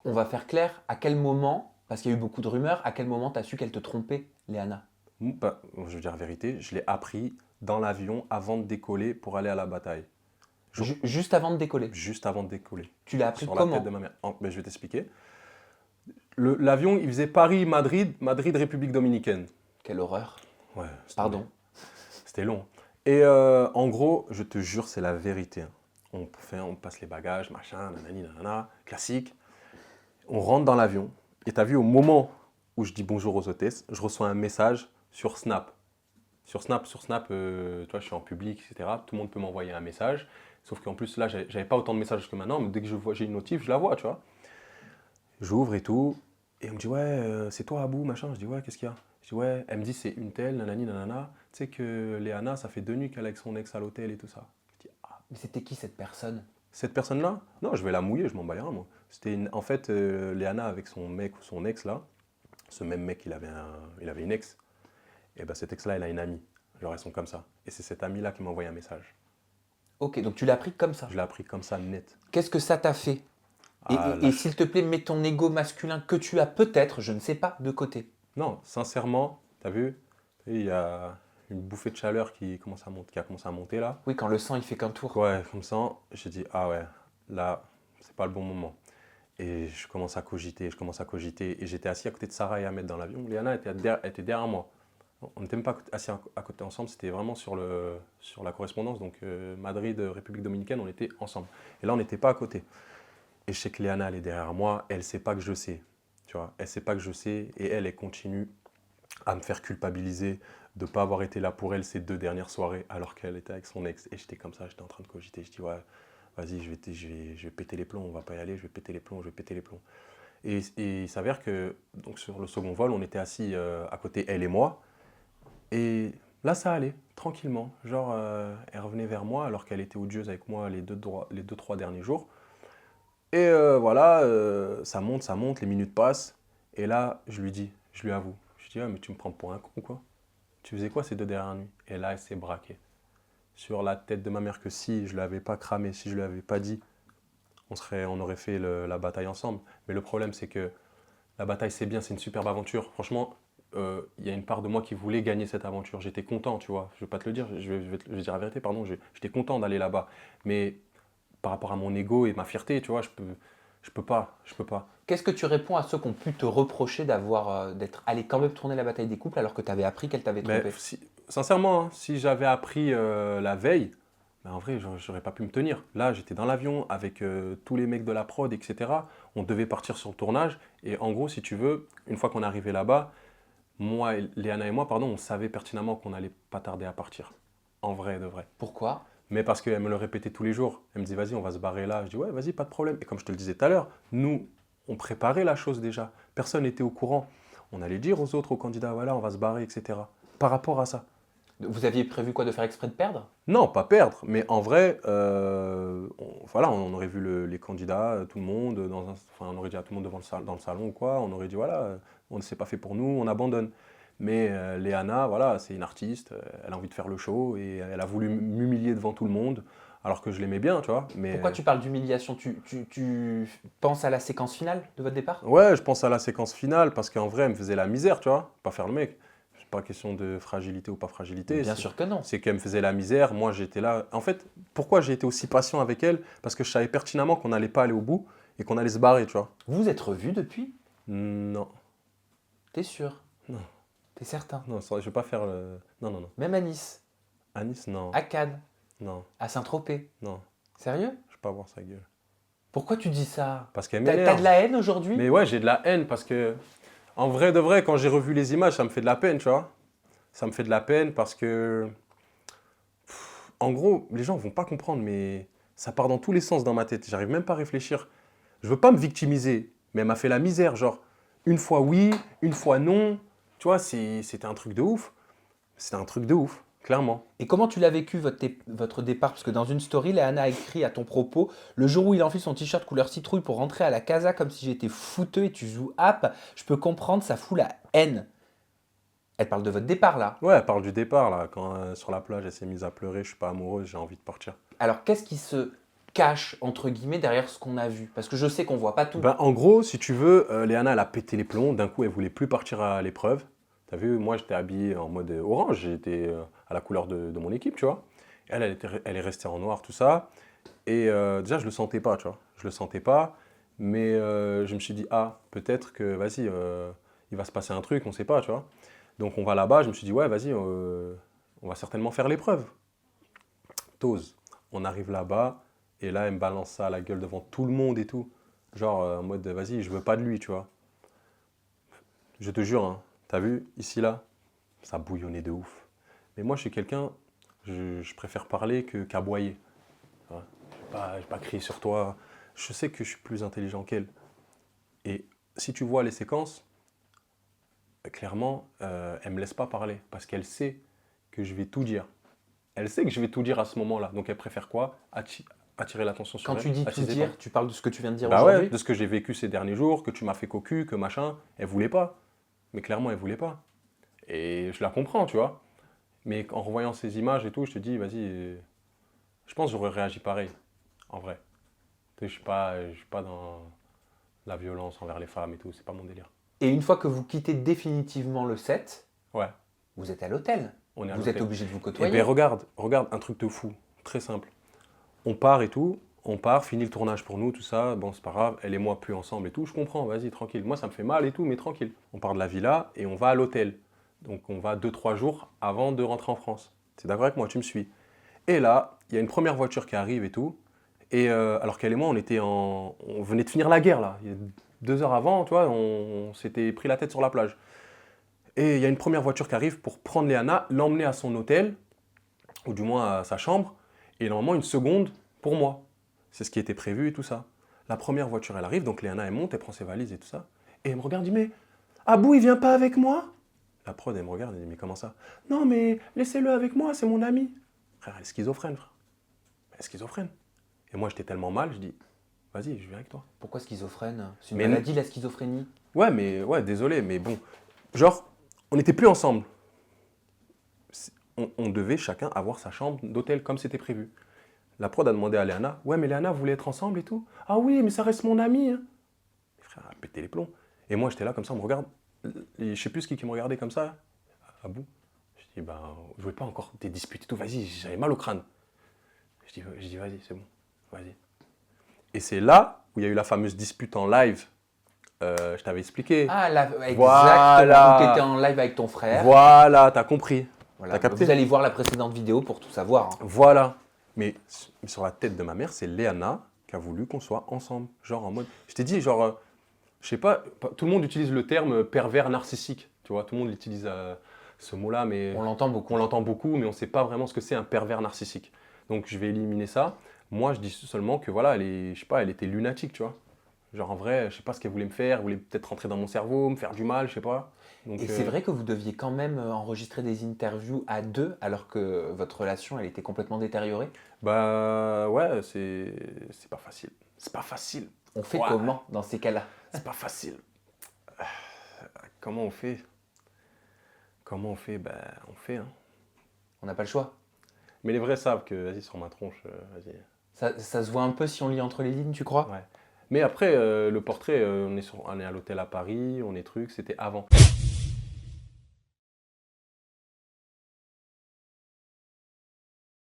On va faire clair, à quel moment, parce qu'il y a eu beaucoup de rumeurs, à quel moment tu as su qu'elle te trompait, Léana? Bah, je veux dire la vérité, je l'ai appris dans l'avion avant de décoller pour aller à la bataille. Juste avant de décoller. Juste avant de décoller. Tu l'as appris Sur la tête de comment? ma mère. Mais je vais t'expliquer. L'avion, il faisait Paris-Madrid, Madrid-République dominicaine. Quelle horreur. Ouais, Pardon. c'était long. Et en gros, je te jure, c'est la vérité, hein. On passe les bagages, machin, nanani, nanana, classique. On rentre dans l'avion. Et tu as vu, au moment où je dis bonjour aux hôtesses, je reçois un message sur Snap. Sur Snap, tu vois, je suis en public, etc. Tout le monde peut m'envoyer un message. Sauf qu'en plus, là, j'avais pas autant de messages que maintenant, mais dès que j'ai une notif, je la vois, tu vois. J'ouvre et tout. Et on me dit, ouais, c'est toi, Abou, machin. Je dis, ouais, qu'est-ce qu'il y a? Je dis, ouais, elle me dit, c'est une telle, nanani, nanana. Tu sais que Léana, ça fait 2 nuits qu'elle est avec son ex à l'hôtel et tout ça. Je dis, ah, Mais c'était qui cette personne? cette personne-là? Non, je vais la mouiller, je m'en bats les reins, moi. En fait, Léana avec son mec ou son ex, là. Ce même mec, il avait une ex. Et ben, cette ex-là, elle a une amie. Genre, elles sont comme ça. Et c'est cette amie-là qui m'a envoyé un message. Ok, donc tu l'as appris comme ça. Je l'ai appris comme ça, net. Qu'est-ce que ça t'a fait? Et, Ah, et- et s'il te plaît, mets ton ego masculin que tu as peut-être, je ne sais pas, de côté. Non, sincèrement, t'as vu? Il y a une bouffée de chaleur qui a commencé à monter là. Oui, quand le sang il fait qu'un tour. Ouais, comme ça, j'ai dit, ah ouais, là, c'est pas le bon moment. Et je commence à cogiter. Et j'étais assis à côté de Sarah et Ahmed dans l'avion. Léana était derrière moi. On n'était même pas assis à côté ensemble, c'était vraiment sur la correspondance. Donc Madrid, République dominicaine, on était ensemble. Et là, on n'était pas à côté. Et je sais que Léana, elle est derrière moi, elle ne sait pas que je sais. Tu vois, elle ne sait pas que je sais. Et elle continue à me faire culpabiliser de ne pas avoir été là pour elle ces 2 dernières soirées alors qu'elle était avec son ex. Et j'étais comme ça, j'étais en train de cogiter. Je dis, ouais, vas-y, je vais péter les plombs, on va pas y aller, je vais péter les plombs, je vais péter les plombs. Et il s'avère que donc sur le second vol, on était assis à côté, elle et moi. Et là, ça allait, tranquillement. Genre, elle revenait vers moi alors qu'elle était odieuse avec moi les deux, trois derniers jours. Et voilà, ça monte, les minutes passent. Et là, je lui avoue. Je dis, ah, mais tu me prends pour un con ou quoi? Tu faisais quoi ces 2 dernières nuits? Et là, elle s'est braquée. Sur la tête de ma mère que si je ne l'avais pas cramé, si je ne lui avais pas dit, on aurait fait la bataille ensemble. Mais le problème, c'est que la bataille, c'est bien, c'est une superbe aventure. Franchement, il y a une part de moi qui voulait gagner cette aventure. J'étais content, tu vois. Je vais pas te le dire, je vais dire la vérité, pardon. J'étais content d'aller là-bas. Mais par rapport à mon ego et ma fierté, tu vois, je peux pas, je peux pas. Qu'est-ce que tu réponds à ceux qui ont pu te reprocher d'être allé quand même tourner la bataille des couples alors que tu avais appris qu'elle t'avait Mais trompé? sincèrement, hein, si j'avais appris la veille, ben en vrai, j'aurais pas pu me tenir. Là, j'étais dans l'avion avec tous les mecs de la prod, etc. On devait partir sur le tournage. Et en gros, si tu veux, une fois qu'on est arrivé là-bas, Léana et moi, pardon, on savait pertinemment qu'on allait pas tarder à partir. En vrai, de vrai. Pourquoi? Mais parce qu'elle me le répétait tous les jours. Elle me disait, vas-y, on va se barrer là. Je dis, ouais, vas-y, pas de problème. Et comme je te le disais tout à l'heure, nous, on préparait la chose déjà. Personne n'était au courant. On allait dire aux autres, aux candidats, voilà, on va se barrer, etc. Par rapport à ça. Vous aviez prévu quoi, de faire exprès de perdre? Non, pas perdre, mais en vrai, voilà, on aurait vu les candidats, tout le monde, enfin, on aurait dit à tout le monde dans le salon ou quoi, on aurait dit, voilà, on ne s'est pas fait pour nous, on abandonne. Mais Léana, voilà, c'est une artiste, elle a envie de faire le show et elle a voulu m'humilier devant tout le monde, alors que je l'aimais bien, tu vois. Mais Pourquoi tu parles d'humiliation? Tu penses à la séquence finale de votre départ? ouais, je pense à la séquence finale, parce qu'en vrai, elle me faisait la misère, tu vois, pas faire le mec. C'est pas question de fragilité ou pas Mais fragilité, bien sûr que non. c'est qu'elle me faisait la misère, moi j'étais là. En fait, pourquoi j'ai été aussi patient avec elle? Parce que je savais pertinemment qu'on n'allait pas aller au bout et qu'on allait se barrer, tu vois. Vous vous êtes revus depuis? Non, T'es sûr? non, T'es certain? non, je vais pas faire le. Non, non, non. Même à Nice, À Nice, non, à Cannes, non, à Saint-Tropez. non, Sérieux? je vais pas voir sa gueule. Pourquoi tu dis ça? Parce qu'elle T'as de m'énerve. la haine aujourd'hui? Mais ouais, j'ai de la haine parce que, en vrai de vrai, quand j'ai revu les images, ça me fait de la peine, tu vois. Ça me fait de la peine parce que, en gros, les gens vont pas comprendre, mais ça part dans tous les sens dans ma tête. J'arrive même pas à réfléchir. Je veux pas me victimiser, mais elle m'a fait la misère. Genre, une fois oui, une fois non. Tu vois, c'était un truc de ouf. C'était un truc de ouf, clairement. Et comment tu l'as vécu votre départ? Parce que dans une story, Léana a écrit à ton propos: le jour où il enfile son t-shirt couleur citrouille pour rentrer à la casa comme si j'étais fouteux et tu joues app, je peux comprendre, ça fout la haine. Elle parle de votre départ là. Ouais, elle parle du départ, là. Quand sur la plage, elle s'est mise à pleurer, je suis pas amoureux, j'ai envie de partir. Alors qu'est-ce qui se cache, entre guillemets, derrière ce qu'on a vu? Parce que je sais qu'on voit pas tout. Ben, en gros, si tu veux, Léana, elle a pété les plombs. D'un coup, elle voulait plus partir à l'épreuve. T'as vu, moi, j'étais habillé en mode orange. J'étais à la couleur de mon équipe, tu vois. Elle est restée en noir, tout ça. Et déjà, je le sentais pas, tu vois. Je le sentais pas. Mais je me suis dit, ah, peut-être que, vas-y, il va se passer un truc, on sait pas, tu vois. Donc, on va là-bas. Je me suis dit, ouais, vas-y, on va certainement faire l'épreuve. Tose. On arrive là-bas. Et là, elle me balance ça à la gueule devant tout le monde et tout. Genre, en mode, vas-y, je veux pas de lui, tu vois. Je te jure, hein, t'as vu, ici, là, ça bouillonnait de ouf. Mais moi, je suis quelqu'un, je préfère parler qu'aboyer. Tu vois. Je vais pas crier sur toi. Je sais que je suis plus intelligent qu'elle. Et si tu vois les séquences, clairement, elle me laisse pas parler. Parce qu'elle sait que je vais tout dire. Elle sait que je vais tout dire à ce moment-là. Donc, elle préfère quoi? Attirer l'attention sur Quand elle. tu dis tout attiser dire, tu parles de ce que tu viens de dire Bah ouais, aujourd'hui? de ce que j'ai vécu ces derniers jours, que tu m'as fait cocu, que machin. Elle voulait pas. Mais clairement, elle voulait pas. Et je la comprends, tu vois. Mais en revoyant ces images et tout, je te dis, vas-y, je pense que j'aurais réagi pareil, en vrai. Tu sais, je suis pas dans la violence envers les femmes et tout, c'est pas mon délire. Et une fois que vous quittez définitivement le set, Ouais, vous êtes à l'hôtel. on est à Vous êtes l'hôtel. obligé de vous Et côtoyer. ben regarde un truc de fou, très simple. On part et tout, on part, fini le tournage pour nous, tout ça, bon c'est pas grave, elle et moi plus ensemble et tout, je comprends, vas-y, tranquille. Moi ça me fait mal et tout, mais tranquille. On part de la villa et on va à l'hôtel. Donc on va 2-3 jours avant de rentrer en France. C'est d'accord avec moi, tu me suis. Et là, il y a une première voiture qui arrive et tout. Et alors qu'elle et moi, on venait de finir la guerre là. Il y a 2 heures avant, tu vois, on s'était pris la tête sur la plage. Et il y a une première voiture qui arrive pour prendre Léana, l'emmener à son hôtel, ou du moins à sa chambre, et normalement une seconde pour moi. C'est ce qui était prévu et tout ça. La première voiture, elle arrive, donc Léana, elle monte, elle prend ses valises et tout ça. Et elle me regarde, dit, mais Abou, il vient pas avec moi? La prod, elle me regarde, elle dit, mais comment ça? Non, mais laissez-le avec moi, c'est mon ami. Frère, elle est schizophrène, frère. Elle est schizophrène. Et moi, j'étais tellement mal, je dis, vas-y, je viens avec toi. Pourquoi schizophrène? C'est une Mais maladie, la schizophrénie? Ouais, désolé, mais bon. Genre, on n'était plus ensemble. On devait chacun avoir sa chambre d'hôtel comme c'était prévu. La prod a demandé à Léana, ouais, mais Léana voulait être ensemble et tout. Ah oui, mais ça reste mon ami. Hein. Frère, elle a pété les plombs. Et moi, j'étais là comme ça, on me regarde. Et je sais plus ce qui me regardait comme ça, à bout. Je dis, ben, je voulais pas encore des disputes et tout, vas-y, j'avais mal au crâne. Je dis vas-y, c'est bon, vas-y. Et c'est là où il y a eu la fameuse dispute en live. Je t'avais expliqué. Ah, exactement. Voilà. Tu étais en live avec ton frère. Voilà, t'as compris. Voilà. T'as capté? Vous allez voir la précédente vidéo pour tout savoir. Hein. Voilà. Mais sur la tête de ma mère, c'est Léana qui a voulu qu'on soit ensemble. Genre en mode. Je t'ai dit, genre, je sais pas, tout le monde utilise le terme pervers narcissique. Tu vois, tout le monde utilise ce mot-là, mais On l'entend beaucoup. on l'entend beaucoup, mais on ne sait pas vraiment ce que c'est un pervers narcissique. Donc je vais éliminer ça. Moi, je dis seulement que voilà, je sais pas, elle était lunatique, tu vois. Genre en vrai, je sais pas ce qu'elle voulait me faire, elle voulait peut-être rentrer dans mon cerveau, me faire du mal, je sais pas. Donc, Et c'est vrai que vous deviez quand même enregistrer des interviews à deux alors que votre relation elle était complètement détériorée. Bah ouais, c'est pas facile. C'est pas facile. On fait Ouais. comment dans ces cas-là? C'est pas facile. Comment on fait? Comment on fait? Ben on fait, hein. On n'a pas le choix. Mais les vrais savent que, vas-y, sur ma tronche, vas-y. Ça se voit un peu si on lit entre les lignes, tu crois? Ouais. Mais après, le portrait, on est à l'hôtel à Paris, on est truc, c'était avant.